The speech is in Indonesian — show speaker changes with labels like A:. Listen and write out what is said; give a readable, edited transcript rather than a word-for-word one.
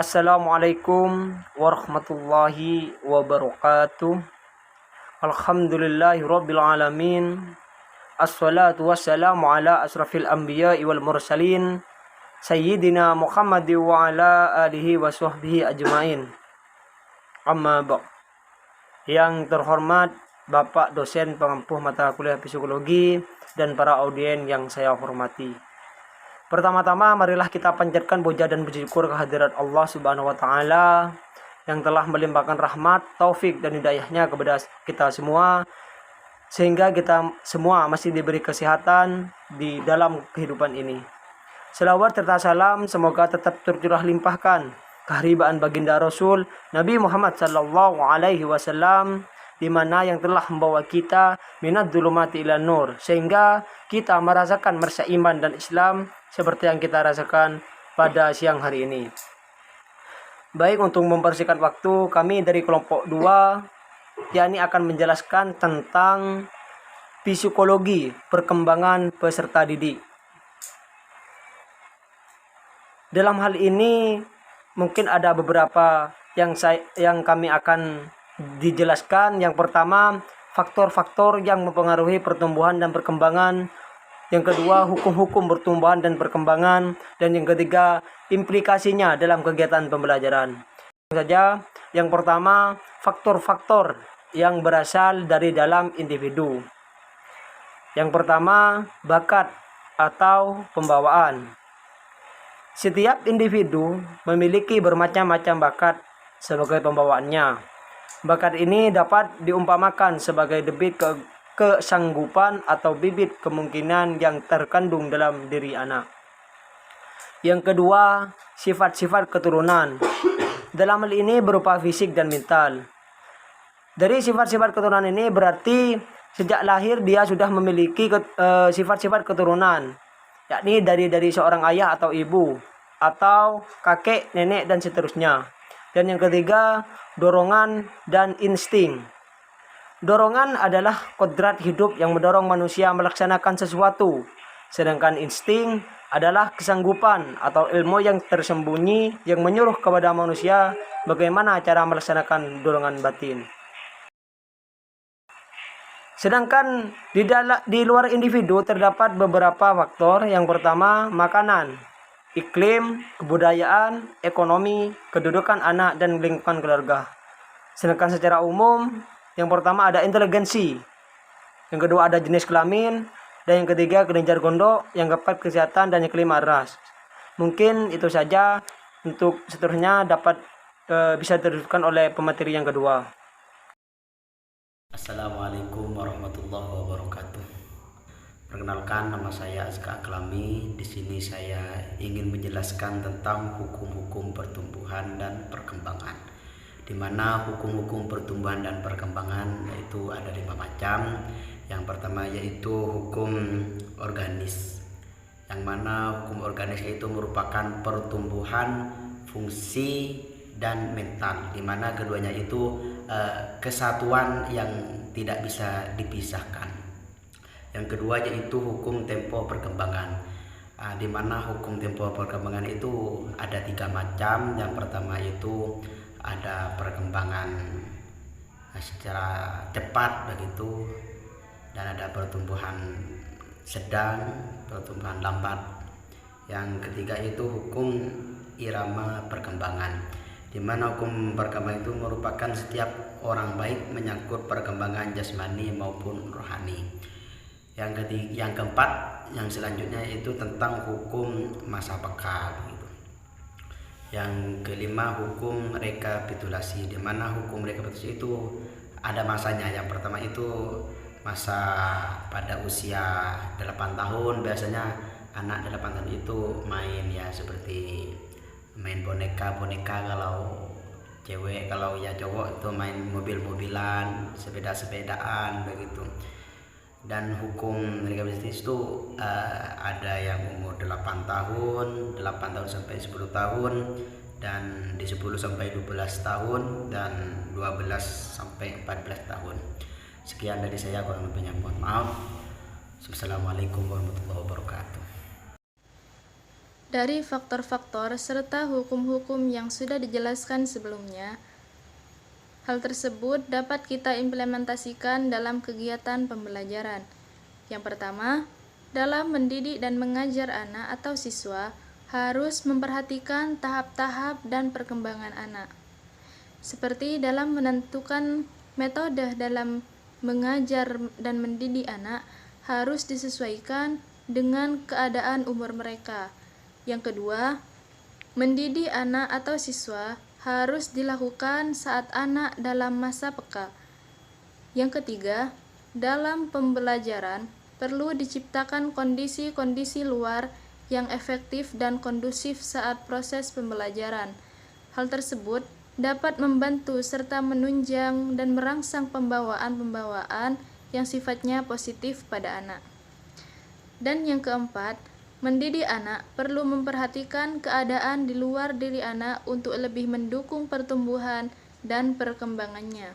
A: Assalamualaikum warahmatullahi wabarakatuh. Alhamdulillahirabbil alamin. Assalatu wassalamu ala asrafil anbiya'i wal mursalin sayyidina Muhammad wa ala alihi wa sahbihi ajmain. Amma ba'd. Yang terhormat Bapak dosen pengampu mata kuliah psikologi dan para audien yang saya hormati. Pertama-tama marilah kita panjatkan puja dan puji syukur kehadirat Allah Subhanahu wa taala yang telah melimpahkan rahmat, taufik dan hidayahnya kepada kita semua sehingga kita semua masih diberi kesehatan di dalam kehidupan ini. Selawat serta salam semoga tetap tercurah limpahkan keharibaan baginda Rasul Nabi Muhammad sallallahu alaihi wasallam di mana yang telah membawa kita minad dzulumati ilan nur sehingga kita merasakan mersa iman dan Islam seperti yang kita rasakan pada siang hari ini. Baik, untuk mempersingkat waktu, kami dari kelompok 2 yakni akan menjelaskan tentang psikologi perkembangan peserta didik. Dalam hal ini mungkin ada beberapa yang kami akan dijelaskan. Yang pertama, faktor-faktor yang mempengaruhi pertumbuhan dan perkembangan. Yang kedua, hukum-hukum pertumbuhan dan perkembangan. Dan yang ketiga, implikasinya dalam kegiatan pembelajaran. Yang pertama, faktor-faktor yang berasal dari dalam individu. Yang pertama, bakat atau pembawaan. Setiap individu memiliki bermacam-macam bakat sebagai pembawaannya. Bakat ini dapat diumpamakan sebagai debit kesanggupan atau bibit kemungkinan yang terkandung dalam diri anak. Yang kedua, sifat-sifat keturunan. Dalam hal ini berupa fisik dan mental. Dari sifat-sifat keturunan ini berarti sejak lahir dia sudah memiliki sifat-sifat keturunan, yakni dari seorang ayah atau ibu, atau kakek, nenek, dan seterusnya. Dan yang ketiga, dorongan dan insting. Dorongan adalah kodrat hidup yang mendorong manusia melaksanakan sesuatu. Sedangkan insting adalah kesanggupan atau ilmu yang tersembunyi yang menyuruh kepada manusia bagaimana cara melaksanakan dorongan batin. Sedangkan di luar individu terdapat beberapa faktor. Yang pertama, makanan, iklim, kebudayaan, ekonomi, kedudukan anak, dan lingkungan keluarga. Sedangkan secara umum, yang pertama ada inteligensi, yang kedua ada jenis kelamin, dan yang ketiga kelenjar gondok, yang keempat kesehatan, dan yang kelima ras. Mungkin itu saja. Untuk seterusnya dapat bisa diteruskan oleh pemateri yang kedua.
B: Assalamualaikum warahmatullahi wabarakatuh. Perkenalkan, nama saya Azka Aklami. Di sini saya ingin menjelaskan tentang hukum-hukum pertumbuhan dan perkembangan. Di mana hukum-hukum pertumbuhan dan perkembangan itu ada 5 macam. Yang pertama yaitu hukum organis. Yang mana hukum organis itu merupakan pertumbuhan, fungsi, dan mental. Di mana keduanya itu kesatuan yang tidak bisa dipisahkan. Yang kedua yaitu hukum tempo perkembangan, di mana hukum tempo perkembangan itu ada 3 macam. Yang pertama itu ada perkembangan secara cepat begitu, dan ada pertumbuhan sedang, pertumbuhan lambat. Yang ketiga itu hukum irama perkembangan, di mana hukum perkembangan itu merupakan setiap orang baik menyangkut perkembangan jasmani maupun rohani. Yang keempat, yang selanjutnya itu tentang hukum masa bekal. Yang kelima, hukum rekapitulasi, di mana hukum rekapitulasi itu ada masanya. Yang pertama itu masa pada usia 8 tahun. Biasanya anak 8 tahun itu main ya seperti main boneka kalau cewek, kalau ya cowok itu main mobil-mobilan, sepeda-sepedaan begitu. Dan hukum rekapitulasi itu ada yang umur 8 tahun sampai 10 tahun, dan di 10 sampai 12 tahun, dan 12 sampai 14 tahun. Sekian dari saya, kurang lebihnya mohon maaf. Assalamualaikum warahmatullahi wabarakatuh.
C: Dari faktor-faktor serta hukum-hukum yang sudah dijelaskan sebelumnya, hal tersebut dapat kita implementasikan dalam kegiatan pembelajaran. Yang pertama, dalam mendidik dan mengajar anak atau siswa, harus memperhatikan tahap-tahap dan perkembangan anak. Seperti dalam menentukan metode dalam mengajar dan mendidik anak, harus disesuaikan dengan keadaan umur mereka. Yang kedua, mendidik anak atau siswa harus dilakukan saat anak dalam masa peka. Yang ketiga, dalam pembelajaran perlu diciptakan kondisi-kondisi luar yang efektif dan kondusif saat proses pembelajaran. Hal tersebut dapat membantu serta menunjang dan merangsang pembawaan-pembawaan yang sifatnya positif pada anak. Dan yang keempat, mendidik anak perlu memperhatikan keadaan di luar diri anak untuk lebih mendukung pertumbuhan dan perkembangannya.